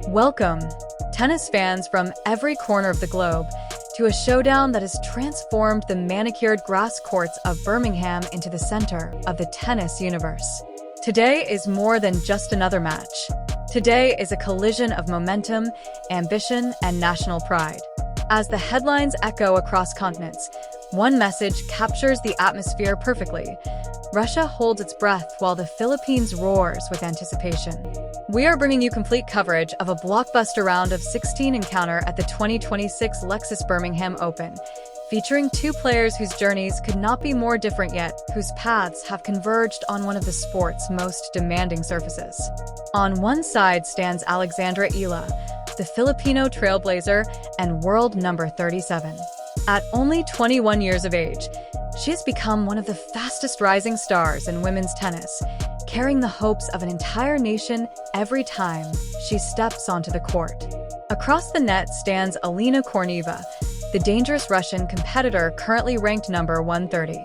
Welcome, tennis fans from every corner of the globe, to a showdown that has transformed the manicured grass courts of Birmingham into the center of the tennis universe. Today is more than just another match. Today is a collision of momentum, ambition, and national pride. As the headlines echo across continents, one message captures the atmosphere perfectly. Russia holds its breath while the Philippines roars with anticipation. We are bringing you complete coverage of a blockbuster round of 16 encounter at the 2026 Birmingham Open, featuring two players whose journeys could not be more different yet, whose paths have converged on one of the sport's most demanding surfaces. On one side stands Alexandra Eala, the Filipino trailblazer and world number 37. At only 21 years of age, she has become one of the fastest rising stars in women's tennis, carrying the hopes of an entire nation every time she steps onto the court. Across the net stands Alina Charaeva, the dangerous Russian competitor currently ranked number 130.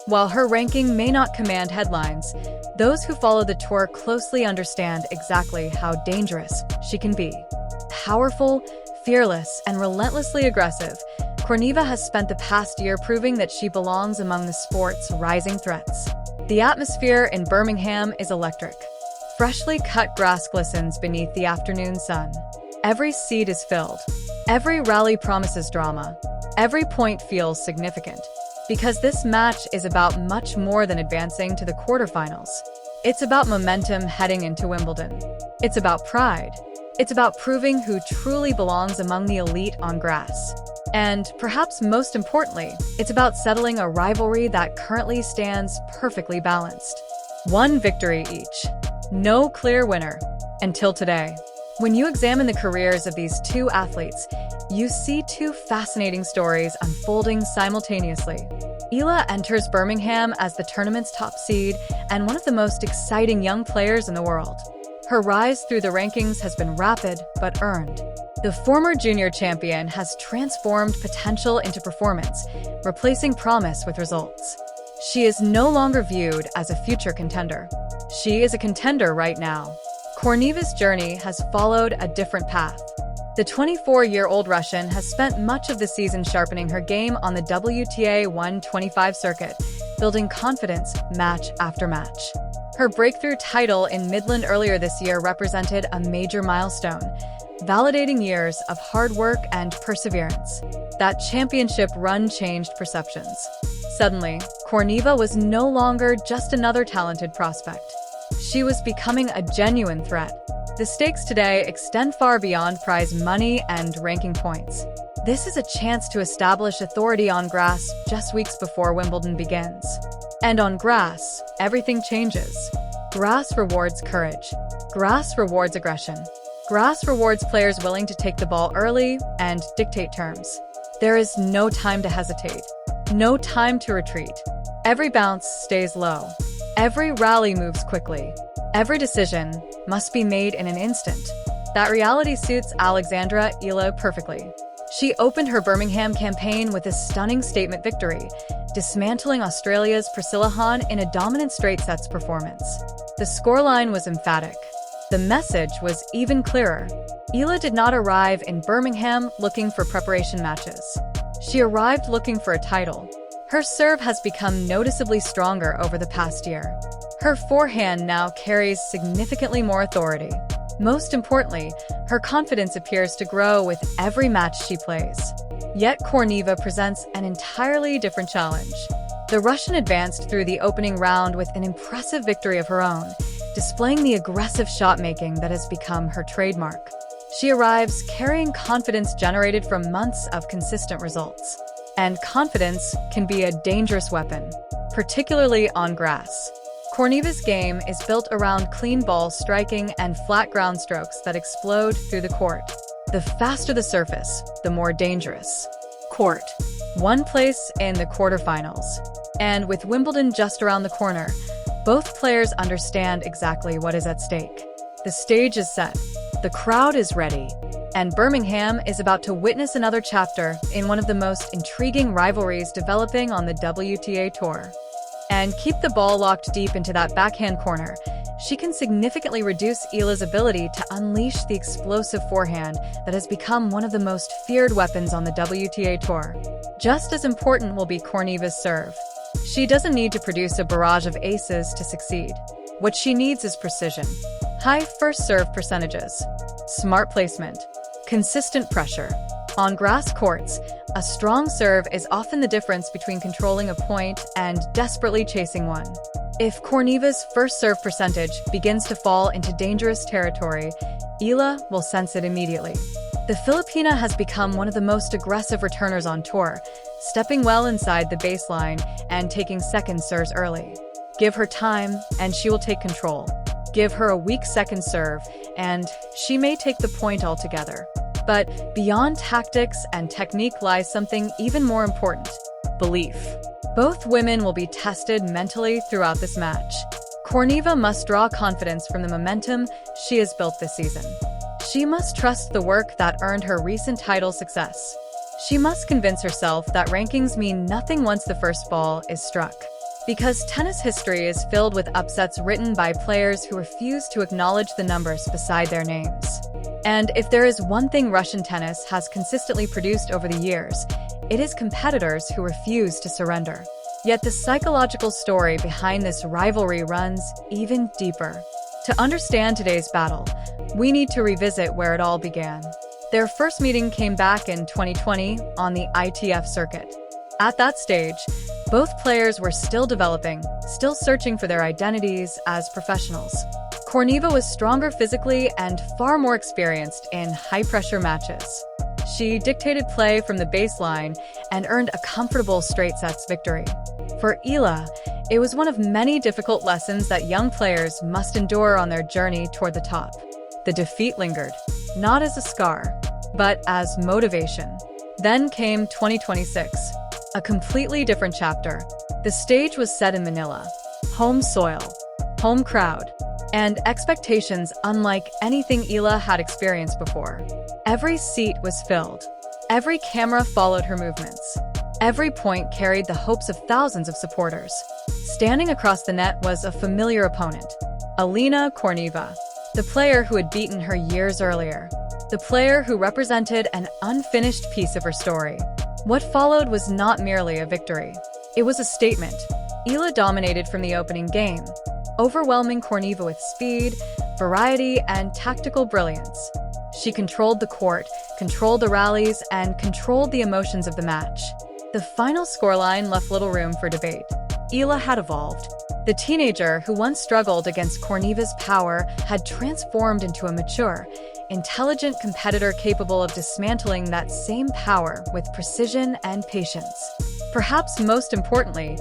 While her ranking may not command headlines, those who follow the tour closely understand exactly how dangerous she can be. Powerful, fearless, and relentlessly aggressive, Charaeva has spent the past year proving that she belongs among the sport's rising threats. The atmosphere in Birmingham is electric. Freshly cut grass glistens beneath the afternoon sun. Every seat is filled. Every rally promises drama. Every point feels significant. Because this match is about much more than advancing to the quarterfinals. It's about momentum heading into Wimbledon. It's about pride. It's about proving who truly belongs among the elite on grass. And perhaps most importantly, it's about settling a rivalry that currently stands perfectly balanced. One victory each. No clear winner. Until today. When you examine the careers of these two athletes, you see two fascinating stories unfolding simultaneously. Eala enters Birmingham as the tournament's top seed and one of the most exciting young players in the world. Her rise through the rankings has been rapid but earned. The former junior champion has transformed potential into performance, replacing promise with results. She is no longer viewed as a future contender. She is a contender right now. Charaeva's journey has followed a different path. The 24-year-old Russian has spent much of the season sharpening her game on the WTA 125 circuit, building confidence match after match. Her breakthrough title in Midland earlier this year represented a major milestone, validating years of hard work and perseverance. That championship run changed perceptions. Suddenly, Charaeva was no longer just another talented prospect. She was becoming a genuine threat. The stakes today extend far beyond prize money and ranking points. This is a chance to establish authority on grass just weeks before Wimbledon begins. And on grass, everything changes. Grass rewards courage. Grass rewards aggression. Grass rewards players willing to take the ball early and dictate terms. There is no time to hesitate. No time to retreat. Every bounce stays low. Every rally moves quickly. Every decision must be made in an instant. That reality suits Alexandra Eala perfectly. She opened her Birmingham campaign with a stunning statement victory, dismantling Australia's Priscilla Hahn in a dominant straight sets performance. The scoreline was emphatic. The message was even clearer. Eala did not arrive in Birmingham looking for preparation matches. She arrived looking for a title. Her serve has become noticeably stronger over the past year. Her forehand now carries significantly more authority. Most importantly, her confidence appears to grow with every match she plays. Yet Charaeva presents an entirely different challenge. The Russian advanced through the opening round with an impressive victory of her own, displaying the aggressive shot-making that has become her trademark. She arrives carrying confidence generated from months of consistent results. And confidence can be a dangerous weapon, particularly on grass. Charaeva's game is built around clean ball striking and flat ground strokes that explode through the court. The faster the surface, the more dangerous. Court. One place in the quarterfinals. And with Wimbledon just around the corner, both players understand exactly what is at stake. The stage is set. The crowd is ready. And Birmingham is about to witness another chapter in one of the most intriguing rivalries developing on the WTA Tour. And keep the ball locked deep into that backhand corner. she can significantly reduce Eala's ability to unleash the explosive forehand that has become one of the most feared weapons on the WTA Tour. Just as important will be Korneva's serve. She doesn't need to produce a barrage of aces to succeed. What she needs is precision. High first serve percentages. Smart placement. Consistent pressure. On grass courts, a strong serve is often the difference between controlling a point and desperately chasing one. If Korneva's first serve percentage begins to fall into dangerous territory, Eala will sense it immediately. The Filipina has become one of the most aggressive returners on tour, stepping well inside the baseline and taking second serves early. Give her time, and she will take control. Give her a weak second serve, and she may take the point altogether. But beyond tactics and technique lies something even more important: belief. Both women will be tested mentally throughout this match. Korneva must draw confidence from the momentum she has built this season. She must trust the work that earned her recent title success. She must convince herself that rankings mean nothing once the first ball is struck. Because tennis history is filled with upsets written by players who refuse to acknowledge the numbers beside their names. And if there is one thing Russian tennis has consistently produced over the years, it is competitors who refuse to surrender. Yet the psychological story behind this rivalry runs even deeper. To understand today's battle, we need to revisit where it all began. Their first meeting came back in 2020 on the ITF circuit. At that stage, both players were still developing, still searching for their identities as professionals. Korneva was stronger physically and far more experienced in high-pressure matches. She dictated play from the baseline and earned a comfortable straight sets victory. For Eala, it was one of many difficult lessons that young players must endure on their journey toward the top. The defeat lingered, not as a scar, but as motivation. Then came 2026, a completely different chapter. The stage was set in Manila. Home soil, home crowd, and expectations unlike anything Eala had experienced before. Every seat was filled. Every camera followed her movements. Every point carried the hopes of thousands of supporters. Standing across the net was a familiar opponent, Alina Charaeva, the player who had beaten her years earlier, the player who represented an unfinished piece of her story. What followed was not merely a victory. It was a statement. Eala dominated from the opening game, overwhelming Korneva with speed, variety, and tactical brilliance. She controlled the court, controlled the rallies, and controlled the emotions of the match. The final scoreline left little room for debate. Eala had evolved. The teenager who once struggled against Korneva's power had transformed into a mature, intelligent competitor capable of dismantling that same power with precision and patience. Perhaps most importantly,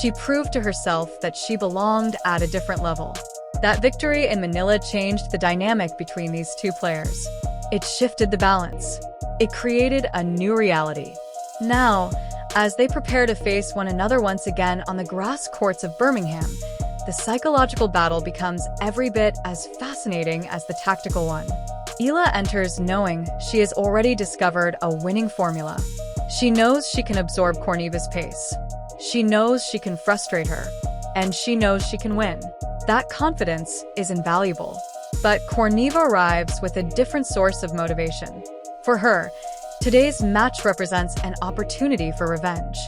she proved to herself that she belonged at a different level. That victory in Manila changed the dynamic between these two players. It shifted the balance. It created a new reality. Now, as they prepare to face one another once again on the grass courts of Birmingham, the psychological battle becomes every bit as fascinating as the tactical one. Eala enters knowing she has already discovered a winning formula. She knows she can absorb Korneva's pace. She knows she can frustrate her. And she knows she can win. That confidence is invaluable. But Korneva arrives with a different source of motivation. For her, today's match represents an opportunity for revenge.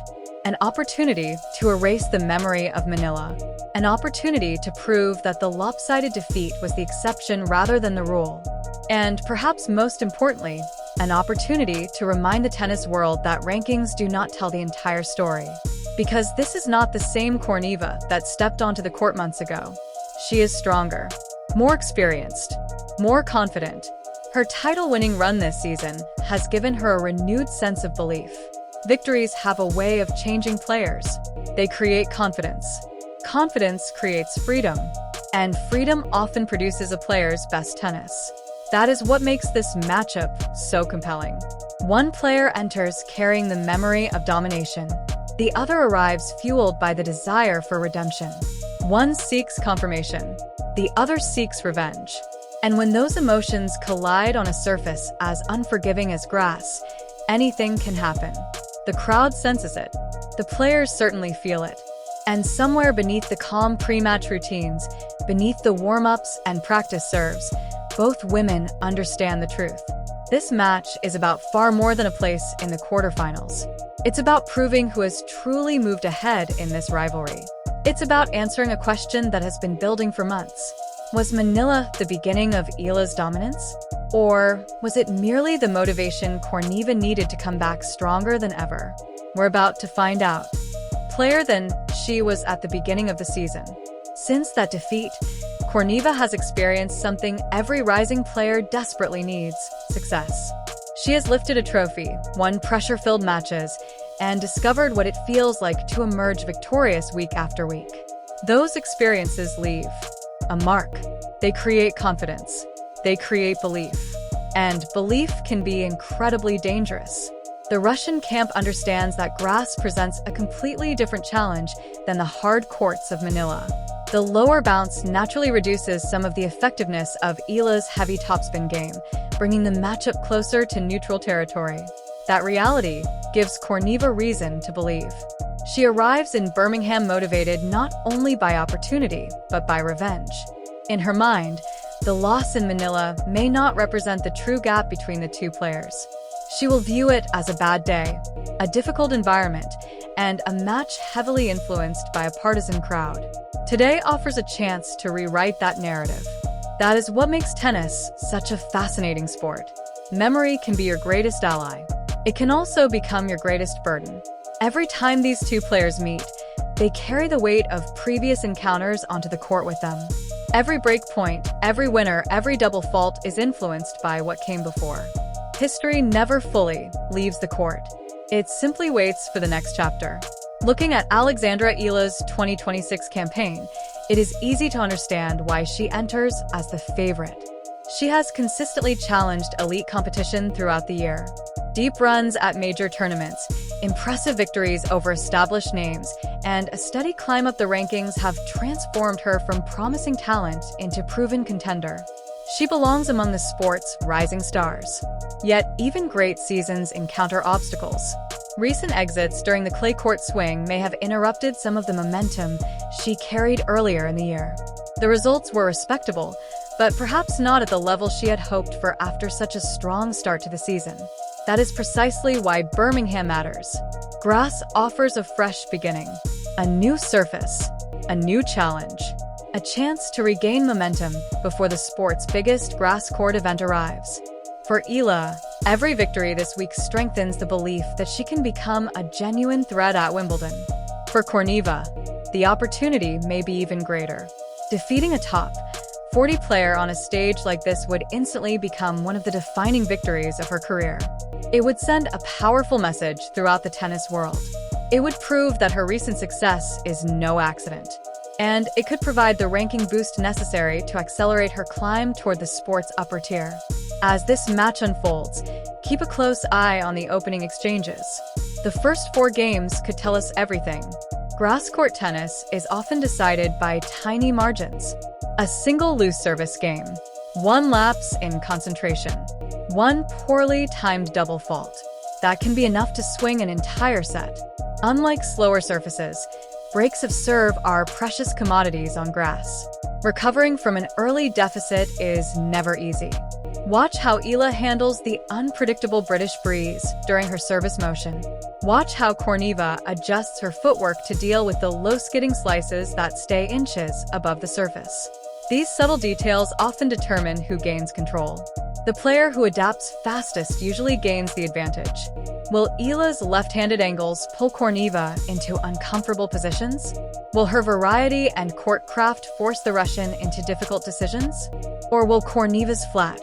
An opportunity to erase the memory of Manila. An opportunity to prove that the lopsided defeat was the exception rather than the rule. And perhaps most importantly, an opportunity to remind the tennis world that rankings do not tell the entire story. Because this is not the same Korneva that stepped onto the court months ago. She is stronger, more experienced, more confident. Her title-winning run this season has given her a renewed sense of belief. Victories have a way of changing players. They create confidence. Confidence creates freedom. And freedom often produces a player's best tennis. That is what makes this matchup so compelling. One player enters carrying the memory of domination. The other arrives fueled by the desire for redemption. One seeks confirmation. The other seeks revenge. And when those emotions collide on a surface as unforgiving as grass, anything can happen. The crowd senses it. The players certainly feel it. And somewhere beneath the calm pre-match routines, beneath the warm-ups and practice serves, both women understand the truth. This match is about far more than a place in the quarterfinals. It's about proving who has truly moved ahead in this rivalry. It's about answering a question that has been building for months. Was Manila the beginning of Eala's dominance? Or was it merely the motivation Charaeva needed to come back stronger than ever? We're about to find out. Player than she was at the beginning of the season. Since that defeat, Charaeva has experienced something every rising player desperately needs: success. She has lifted a trophy, won pressure-filled matches, and discovered what it feels like to emerge victorious week after week. Those experiences leave a mark. They create confidence. They create belief. And belief can be incredibly dangerous. The Russian camp understands that grass presents a completely different challenge than the hard courts of Manila. The lower bounce naturally reduces some of the effectiveness of Eala's heavy topspin game, bringing the matchup closer to neutral territory. That reality gives Charaeva reason to believe. She arrives in Birmingham motivated not only by opportunity, but by revenge. In her mind, the loss in Manila may not represent the true gap between the two players. She will view it as a bad day, a difficult environment, and a match heavily influenced by a partisan crowd. Today offers a chance to rewrite that narrative. That is what makes tennis such a fascinating sport. Memory can be your greatest ally. It can also become your greatest burden. Every time these two players meet, they carry the weight of previous encounters onto the court with them. Every break point, every winner, every double fault is influenced by what came before. History never fully leaves the court. It simply waits for the next chapter. Looking at Alexandra Eala's 2026 campaign, it is easy to understand why she enters as the favorite. She has consistently challenged elite competition throughout the year. Deep runs at major tournaments, impressive victories over established names, and a steady climb up the rankings have transformed her from promising talent into proven contender. She belongs among the sport's rising stars. Yet, even great seasons encounter obstacles. Recent exits during the clay court swing may have interrupted some of the momentum she carried earlier in the year. The results were respectable, but perhaps not at the level she had hoped for after such a strong start to the season. That is precisely why Birmingham matters. Grass offers a fresh beginning, a new surface, a new challenge, a chance to regain momentum before the sport's biggest grass court event arrives. For Eala, every victory this week strengthens the belief that she can become a genuine threat at Wimbledon. For Charaeva, the opportunity may be even greater. Defeating a top 40 player on a stage like this would instantly become one of the defining victories of her career. It would send a powerful message throughout the tennis world. It would prove that her recent success is no accident. And it could provide the ranking boost necessary to accelerate her climb toward the sport's upper tier. As this match unfolds, keep a close eye on the opening exchanges. The first 4 games could tell us everything. Grass court tennis is often decided by tiny margins. A single loose service game, 1 lapse in concentration, 1 poorly timed double fault. That can be enough to swing an entire set. Unlike slower surfaces, breaks of serve are precious commodities on grass. Recovering from an early deficit is never easy. Watch how Eala handles the unpredictable British breeze during her service motion. Watch how Charaeva adjusts her footwork to deal with the low-skidding slices that stay inches above the surface. These subtle details often determine who gains control. The player who adapts fastest usually gains the advantage. Will Eala's left-handed angles pull Charaeva into uncomfortable positions? Will her variety and court craft force the Russian into difficult decisions? Or will Charaeva's flat,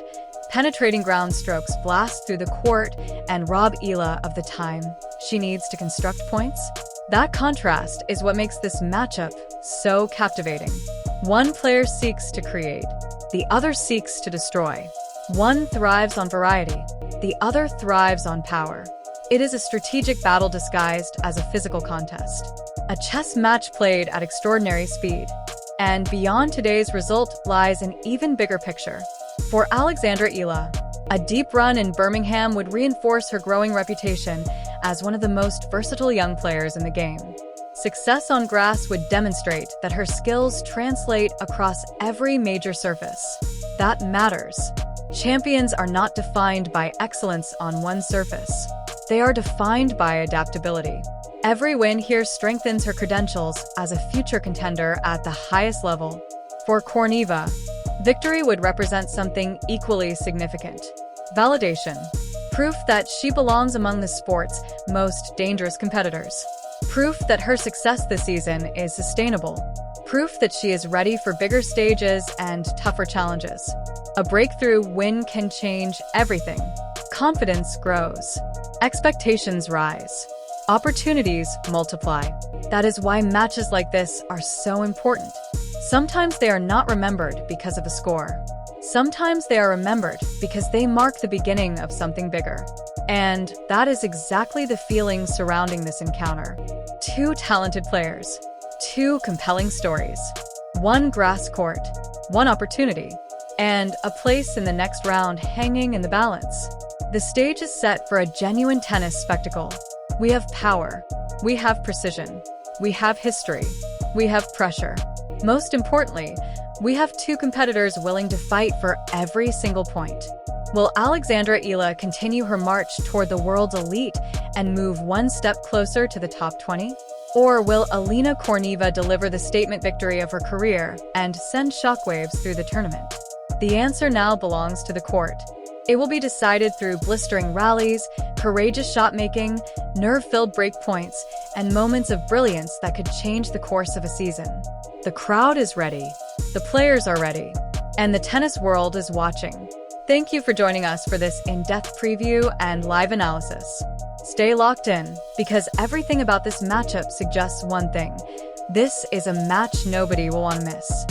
penetrating ground strokes blast through the court and rob Eala of the time she needs to construct points? That contrast is what makes this matchup so captivating. One player seeks to create, the other seeks to destroy. One thrives on variety, the other thrives on power. It is a strategic battle disguised as a physical contest. A chess match played at extraordinary speed. And beyond today's result lies an even bigger picture. For Alexandra Eala, a deep run in Birmingham would reinforce her growing reputation as one of the most versatile young players in the game. Success on grass would demonstrate that her skills translate across every major surface. That matters. Champions are not defined by excellence on one surface. They are defined by adaptability. Every win here strengthens her credentials as a future contender at the highest level. For Charaeva, victory would represent something equally significant. Validation. Proof that she belongs among the sport's most dangerous competitors. Proof that her success this season is sustainable. Proof that she is ready for bigger stages and tougher challenges. A breakthrough win can change everything. Confidence grows. Expectations rise. Opportunities multiply. That is why matches like this are so important. Sometimes they are not remembered because of a score. Sometimes they are remembered because they mark the beginning of something bigger. And that is exactly the feeling surrounding this encounter. Two talented players, two compelling stories, one grass court, one opportunity, and a place in the next round hanging in the balance. The stage is set for a genuine tennis spectacle. We have power, we have precision, we have history, we have pressure. Most importantly, we have two competitors willing to fight for every single point. Will Alexandra Eala continue her march toward the world's elite and move one step closer to the top 20? Or will Alina Charaeva deliver the statement victory of her career and send shockwaves through the tournament? The answer now belongs to the court. It will be decided through blistering rallies, courageous shot-making, nerve-filled break points, and moments of brilliance that could change the course of a season. The crowd is ready, the players are ready, and the tennis world is watching. Thank you for joining us for this in-depth preview and live analysis. Stay locked in, because everything about this matchup suggests one thing. This is a match nobody will want to miss.